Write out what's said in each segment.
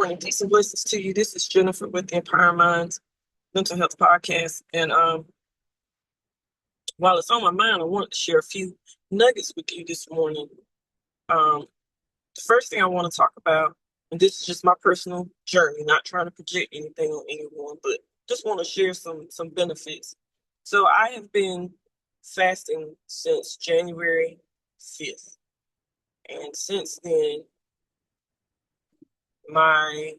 morning. Peace and blessings to you. This is Jennifer with the Empowering Minds Mental Health Podcast. And while it's on my mind, I want to share a few nuggets with you this morning. The first thing I want to talk about, and this is just my personal journey, not trying to project anything on anyone, but just want to share some benefits. So I have been fasting since January 5th. And since then, my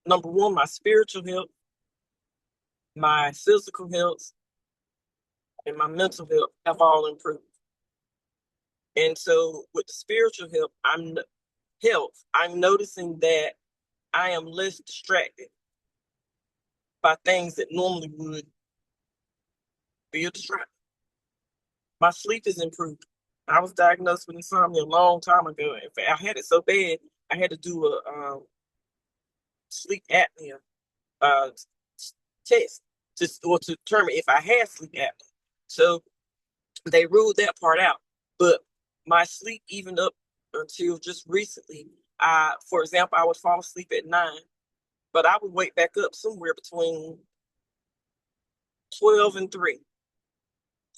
number one, my spiritual health, my physical health, and my mental health have all improved. And so with the spiritual health, I'm noticing that I am less distracted by things that normally would be a distraction. My sleep is improved. I was diagnosed with insomnia a long time ago. In fact, I had it so bad, I had to do a sleep apnea test to determine if I had sleep apnea. So they ruled that part out. But my sleep, even up until just recently, for example, I would fall asleep at 9, but I would wake back up somewhere between 12 and 3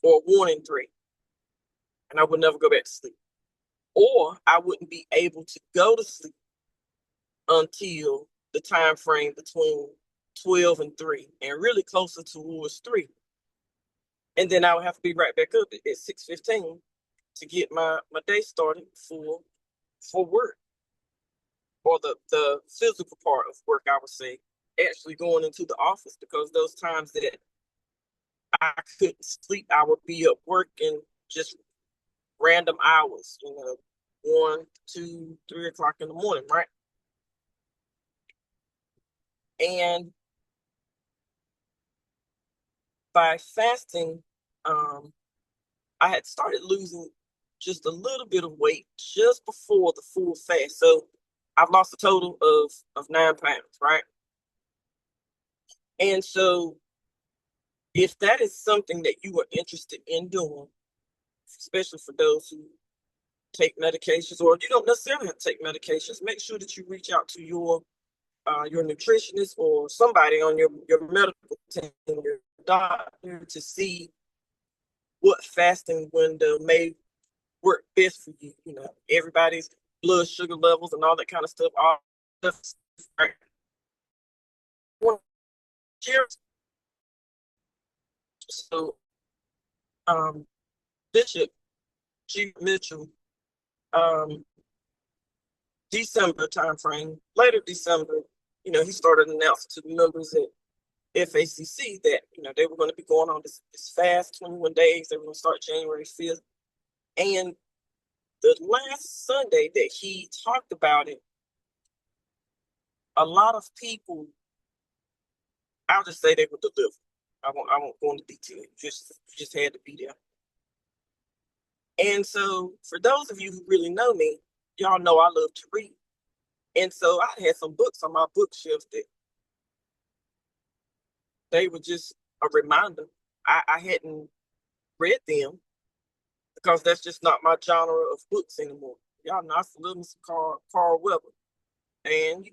or 1 and 3, and I would never go back to sleep. Or I wouldn't be able to go to sleep until the time frame between 12 and 3, and really closer towards 3. And then I would have to be right back up at 6:15 to get my day started for work, or the physical part of work, I would say, actually going into the office, because those times that I couldn't sleep, I would be up working just random hours, 1, 2, 3 o'clock in the morning, right? And by fasting, I had started losing just a little bit of weight just before the full fast. So I've lost a total of 9 pounds, right? And so if that is something that you are interested in doing, especially for those who take medications, or you don't necessarily have to take medications, make sure that you reach out to your nutritionist or somebody on your medical team, your doctor, to see what fasting window may work best for you. Everybody's blood sugar levels and all that kind of stuff. All stuff, right? So, Bishop G. Mitchell, December timeframe, later December, he started announcing to the members at FACC that, they were going to be going on this fast, 21 days. They were going to start January 5th. And the last Sunday that he talked about it, a lot of people, I'll just say they were delivered. I won't go into detail. Just had to be there. And so for those of you who really know me, y'all know I love to read. And so I had some books on my bookshelf that they were just a reminder. I hadn't read them because that's just not my genre of books anymore. Y'all know I love me some Carl Weber. And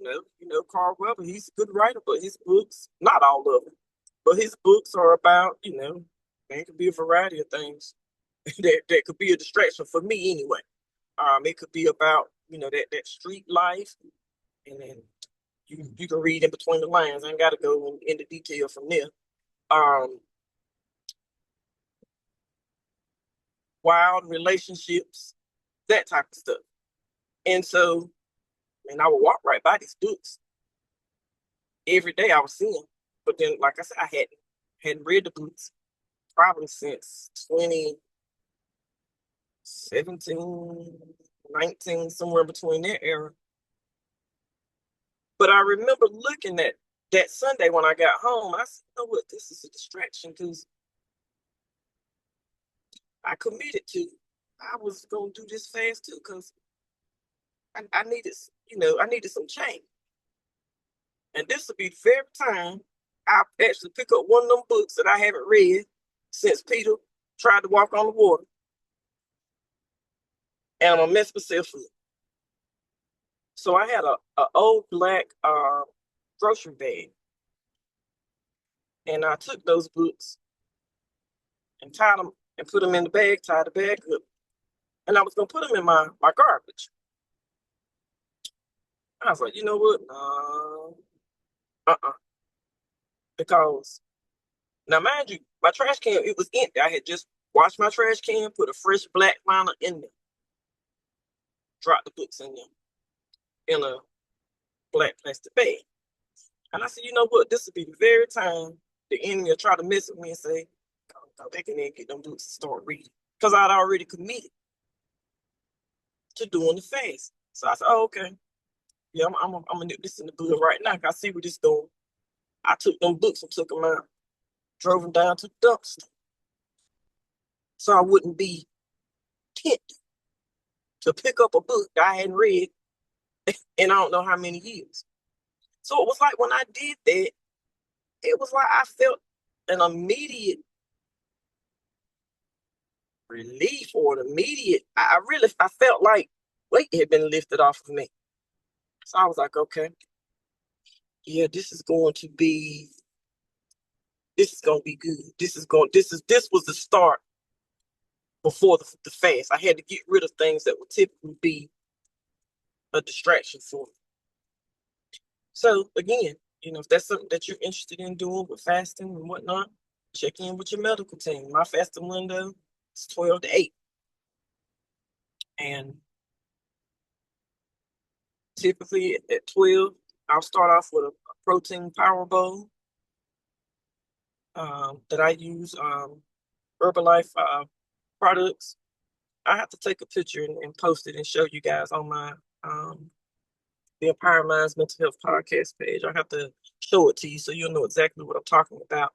Carl Weber, he's a good writer, but his books, not all of them, but his books are about, it could be a variety of things that could be a distraction for me anyway. It could be about, that street life, and then you can read in between the lines. I ain't got to go into detail from there. Wild relationships, that type of stuff. And so, I would walk right by these books every day. I was seeing them, but then, like I said, I hadn't read the books probably since 2017, 19, somewhere between that era. But I remember looking at that Sunday when I got home. I said, you know what, this is a distraction, because I committed to, I was going to do this fast too, because I needed, I needed some change. And this will be the very time I actually pick up one of them books that I haven't read since Peter tried to walk on the water, and I'm going to mess myself up. So I had a old black grocery bag, and I took those books and tied them and put them in the bag, tied the bag up, and I was gonna put them in my garbage. I was like, you know what? No, because now, mind you, my trash can, it was empty. I had just washed my trash can, put a fresh black liner in there, dropped the books in there in a black plastic bag. And I said, you know what? This will be the very time the enemy will try to mess with me and say, go back in there and get them books and start reading. Because I'd already committed to doing the fast. So I said, oh, okay. Yeah, I'm going to nip this in the bud right now. I see where this going. I took them books and took them out, drove them down to the dumpster. So I wouldn't be tempted to pick up a book I hadn't read in I don't know how many years. So it was like when I did that, it was like I felt an immediate relief or an immediate, I felt like weight had been lifted off of me. So I was like, okay, yeah, this is going to be good. This was the start before the fast. I had to get rid of things that would typically be a distraction for me. So again, if that's something that you're interested in doing with fasting and whatnot, check in with your medical team. My fasting window is 12 to 8. And typically at 12, I'll start off with a protein power bowl that I use, Herbalife products. I have to take a picture and post it and show you guys on my the Empower Minds Mental Health podcast page. I have to show it to you so you'll know exactly what I'm talking about.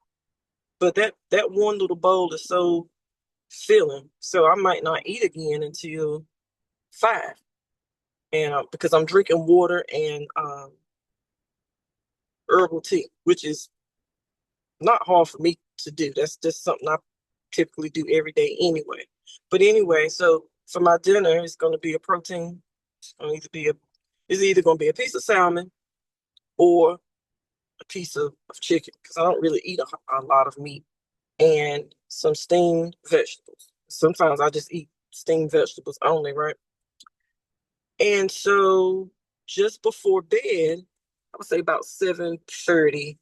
But that one little bowl is so filling, so I might not eat again until 5, and because I'm drinking water and herbal tea, which is not hard for me to do. That's just something I typically do every day anyway. But anyway, so for my dinner, it's going to be a protein. It's either going to be a piece of salmon or a piece of chicken, because I don't really eat a lot of meat, and some steamed vegetables. Sometimes I just eat steamed vegetables only, right? And so just before bed, I would say about 7:30,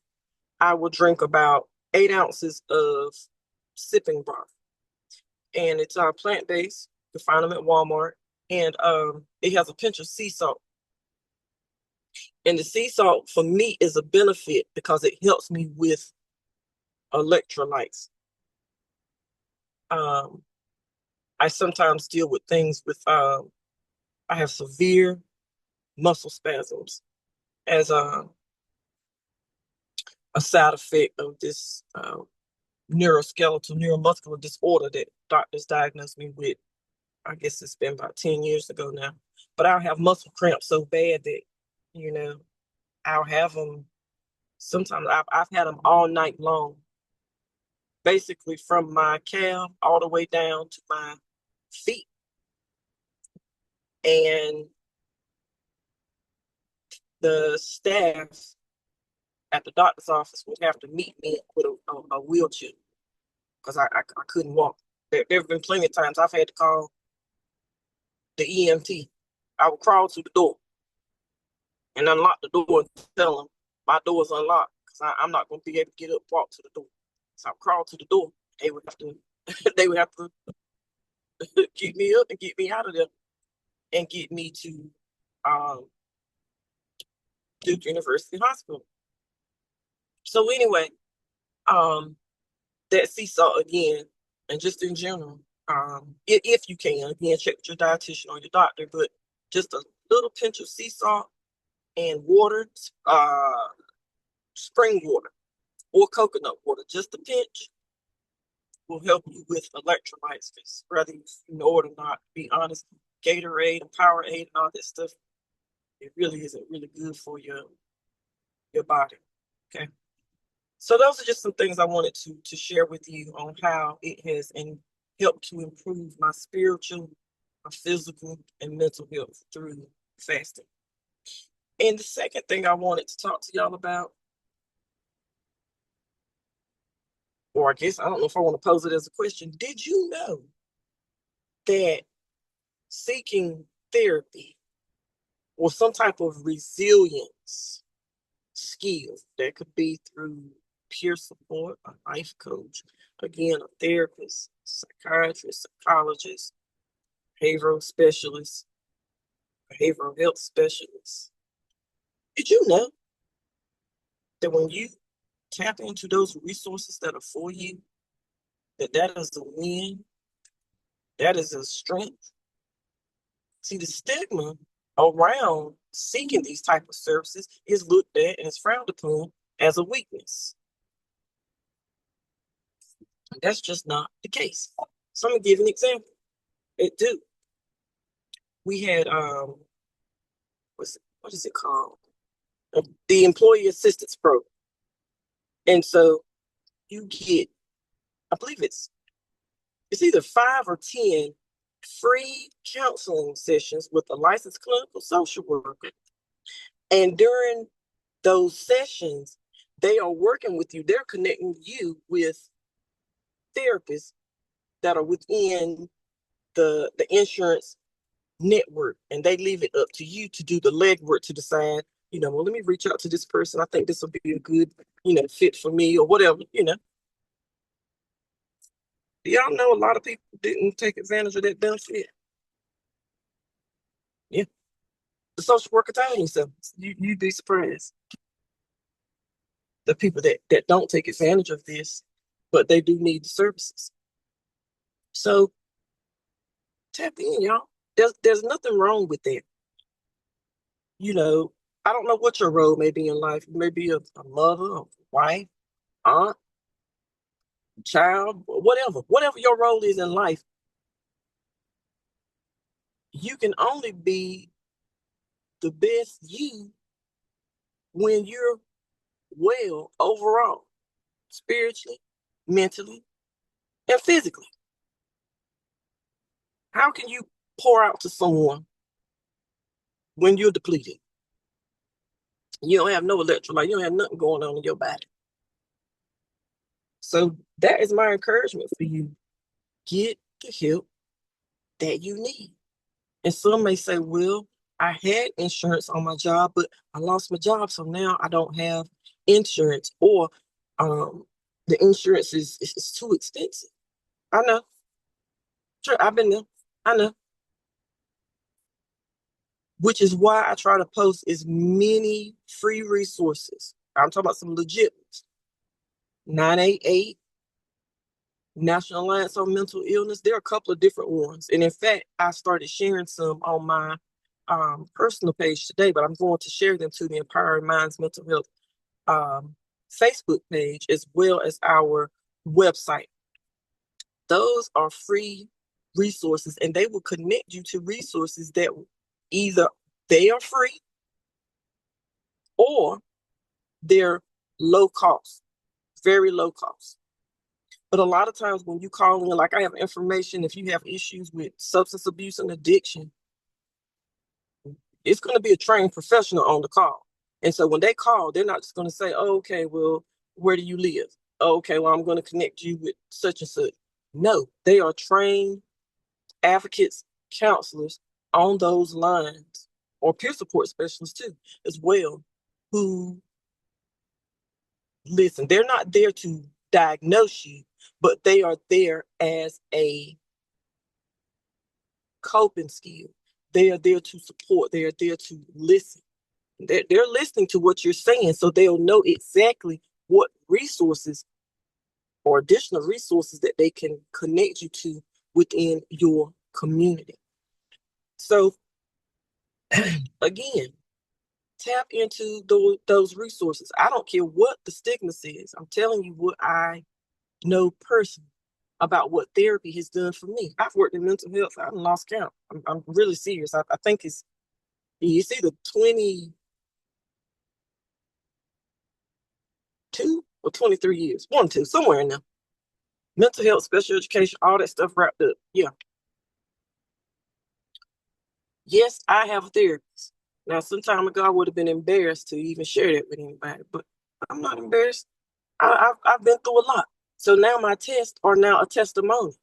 I will drink about 8 ounces of sipping broth. And it's plant-based. You can find them at Walmart. And it has a pinch of sea salt. And the sea salt for me is a benefit because it helps me with electrolytes. I sometimes deal with things with I have severe muscle spasms as a side effect of this neuromuscular disorder that doctors diagnosed me with. I guess it's been about 10 years ago now. But I'll have muscle cramps so bad that, I'll have them. Sometimes I've had them all night long, basically from my calf all the way down to my feet. And the staff at the doctor's office would have to meet me with a wheelchair because I couldn't walk. There have been plenty of times I've had to call the EMT. I would crawl to the door and unlock the door and tell them my door is unlocked because I'm not going to be able to get up, walk to the door. So I would crawl to the door. They would have to, they would have to get me up and get me out of there and get me to Duke University Hospital. So anyway, that sea salt again, and just in general, if you can, again, check with your dietitian or your doctor, but just a little pinch of sea salt and water, spring water or coconut water, just a pinch, will help you with electrolytes. Because whether you know it or not, to be honest, Gatorade and Powerade and all that stuff, it really isn't really good for your body. Okay. So those are just some things I wanted to share with you on how it has helped to improve my spiritual, my physical, and mental health through fasting. And the second thing I wanted to talk to y'all about, or I guess I don't know if I want to pose it as a question. Did you know that seeking therapy or some type of resilience skill that could be through peer support, a life coach, again, a therapist, psychiatrist, psychologist, behavioral specialist, behavioral health specialist. Did you know that when you tap into those resources that are for you, that is a win, that is a strength? See, the stigma around seeking these type of services is looked at and is frowned upon as a weakness. And that's just not the case. So I'm gonna give an example. It do. We had what is it called? The employee assistance program. And so you get, I believe it's either 5 or 10 free counseling sessions with a licensed clinical social worker. And during those sessions, they are working with you. They're connecting you with therapists that are within the insurance network, and they leave it up to you to do the legwork to decide, well, let me reach out to this person. I think this will be a good, fit for me or whatever. Y'all know a lot of people didn't take advantage of that benefit. Yeah. The social worker told me so. You'd be surprised. The people that don't take advantage of this, but they do need the services. So tap in, y'all. There's nothing wrong with that. I don't know what your role may be in life. You may be a mother, a wife, aunt, child, whatever your role is in life. You can only be the best you when you're well overall, spiritually, mentally, and physically. How can you pour out to someone when you're depleted? You don't have no electrolyte. You don't have nothing going on in your body. So that is my encouragement for you. Get the help that you need. And some may say, well, I had insurance on my job, but I lost my job, so now I don't have insurance, or the insurance is too expensive. I know. Sure, I've been there. I know. Which is why I try to post as many free resources. I'm talking about some legit ones. 988, National Alliance on Mental Illness. There are a couple of different ones. And in fact, I started sharing some on my personal page today, but I'm going to share them to the Empowering Minds Mental Health Facebook page, as well as our website. Those are free resources, and they will connect you to resources that either they are free or they're low cost, very low cost. But a lot of times when you call in, like I have information, if you have issues with substance abuse and addiction, it's going to be a trained professional on the call. And so when they call, they're not just going to say, oh, okay, well, where do you live? Oh, okay, well, I'm going to connect you with such and such. No, they are trained advocates, counselors on those lines, or peer support specialists too, as well, who listen. They're not there to diagnose you, but they are there as a coping skill. They are there to support. They are there to listen. They're listening to what you're saying, so they'll know exactly what resources or additional resources that they can connect you to within your community. So again, tap into those resources. I don't care what the stigma says. I'm telling you what I know personally about what therapy has done for me. I've worked in mental health. I've lost count. I'm really serious. I think it's either 22 or 23 years. 1, 2, somewhere in there. Mental health, special education, all that stuff wrapped up. Yeah. Yes, I have a therapist. Now, some time ago, I would have been embarrassed to even share that with anybody, but I'm not embarrassed. I've been through a lot. So now my tests are now a testimony.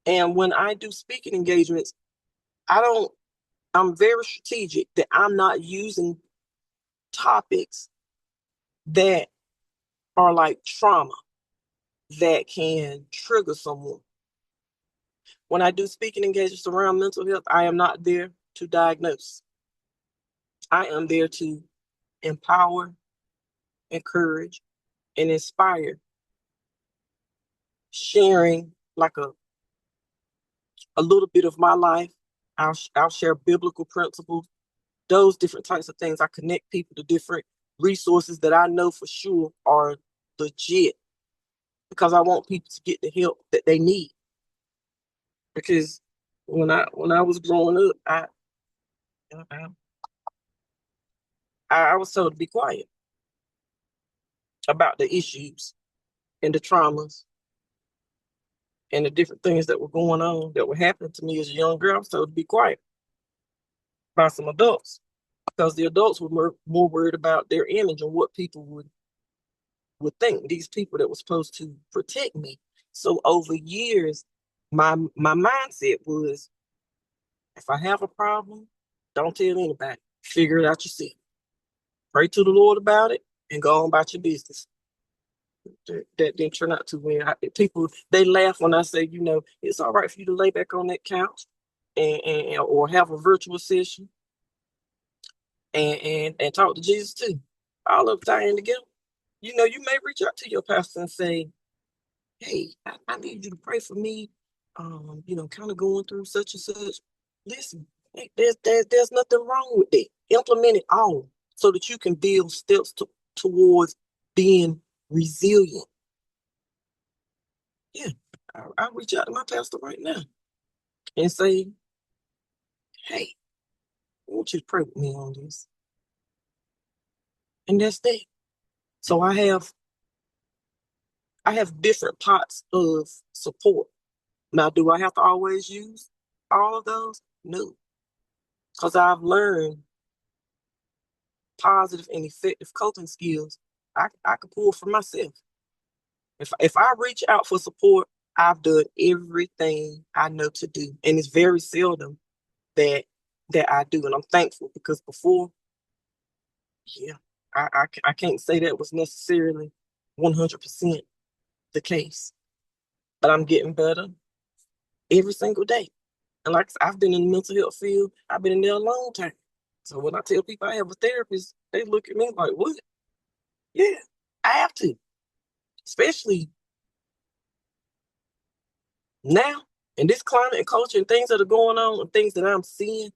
And when I do speaking engagements, I'm very strategic that I'm not using topics that are like trauma that can trigger someone. When I do speaking engagements around mental health, I am not there to diagnose. I am there to empower, encourage, and inspire, sharing like a little bit of my life. I'll share biblical principles, those different types of things. I connect people to different resources that I know for sure are legit because I want people to get the help that they need. Because when I was growing up, I was told to be quiet about the issues and the traumas and the different things that were going on that were happening to me as a young girl. I was told to be quiet by some adults because the adults were more worried about their image and what people would think. These people that were supposed to protect me. So over years, my mindset was, if I have a problem, don't tell anybody. Figure it out yourself. Pray to the Lord about it and go on about your business. That didn't turn out too well. People, they laugh when I say, it's all right for you to lay back on that couch or have a virtual session and talk to Jesus too. All of tying together. You may reach out to your pastor and say, hey, I need you to pray for me. Kind of going through such and such. Listen, there's nothing wrong with that. Implement it all so that you can build steps towards being resilient. Yeah, I'll reach out to my pastor right now and say, hey, I want you to pray with me on this. And that's that. So I have different pots of support. Now, do I have to always use all of those? No, because I've learned positive and effective coping skills I could pull for myself. If I reach out for support, I've done everything I know to do, and it's very seldom that I do, and I'm thankful because before, yeah, I can't say that was necessarily 100% the case, but I'm getting better every single day. And like I've been in the mental health field, I've been in there a long time. So when I tell people I have a therapist, they look at me like, what? Yeah, I have to, especially now in this climate and culture and things that are going on and things that I'm seeing.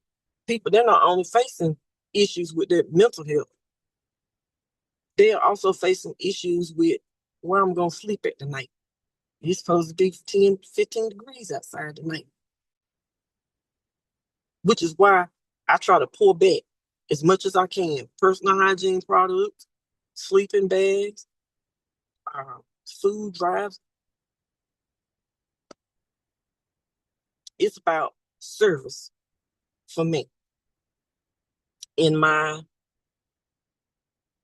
People, they're not only facing issues with their mental health, they're also facing issues with where I'm going to sleep at the night. It's supposed to be 10, 15 degrees outside tonight, which is why I try to pull back as much as I can. Personal hygiene products, sleeping bags, food drives. It's about service for me in my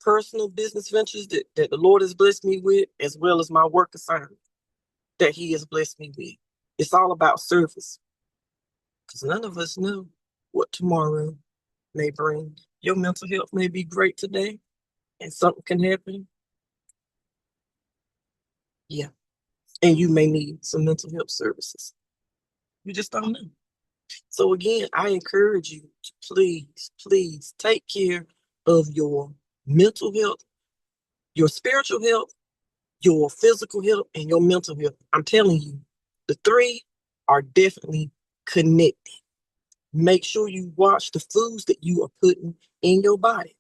personal business ventures that the Lord has blessed me with, as well as my work assignment that He has blessed me with. It's all about service because none of us know what tomorrow may bring. Your mental health may be great today and something can happen. Yeah. And you may need some mental health services. You just don't know. So again, I encourage you to please take care of your mental health, your spiritual health, your physical health, and your mental health. I'm telling you, the three are definitely connected. Make sure you watch the foods that you are putting in your body.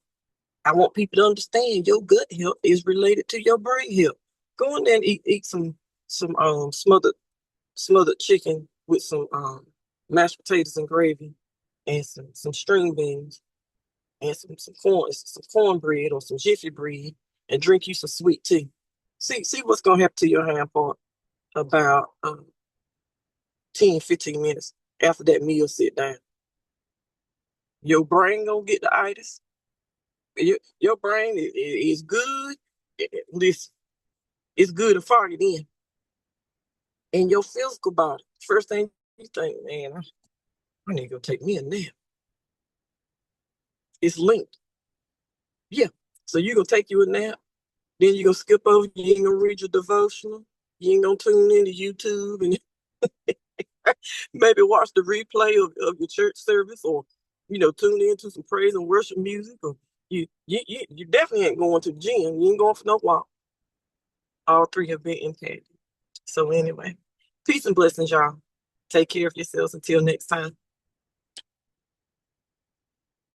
I want people to understand your gut health is related to your brain health. Go in there and eat some smothered chicken with some mashed potatoes and gravy and some string beans and some cornbread or some jiffy bread and drink you some sweet tea. See what's gonna happen to your hand part about 10, 15 minutes after that meal sit down. Your brain gonna get the itis. Your brain is good. Listen, it's good to fire it in. And your physical body, first thing you think, man, I need to go take me a nap. It's linked. Yeah. So you gonna take you a nap, then you gonna skip over, you ain't gonna read your devotional, you ain't gonna tune into YouTube and maybe watch the replay of your church service, or tune into some praise and worship music, or you definitely ain't going to the gym. You ain't going for no walk. All three have been impacted. So anyway, peace and blessings, y'all. Take care of yourselves until next time.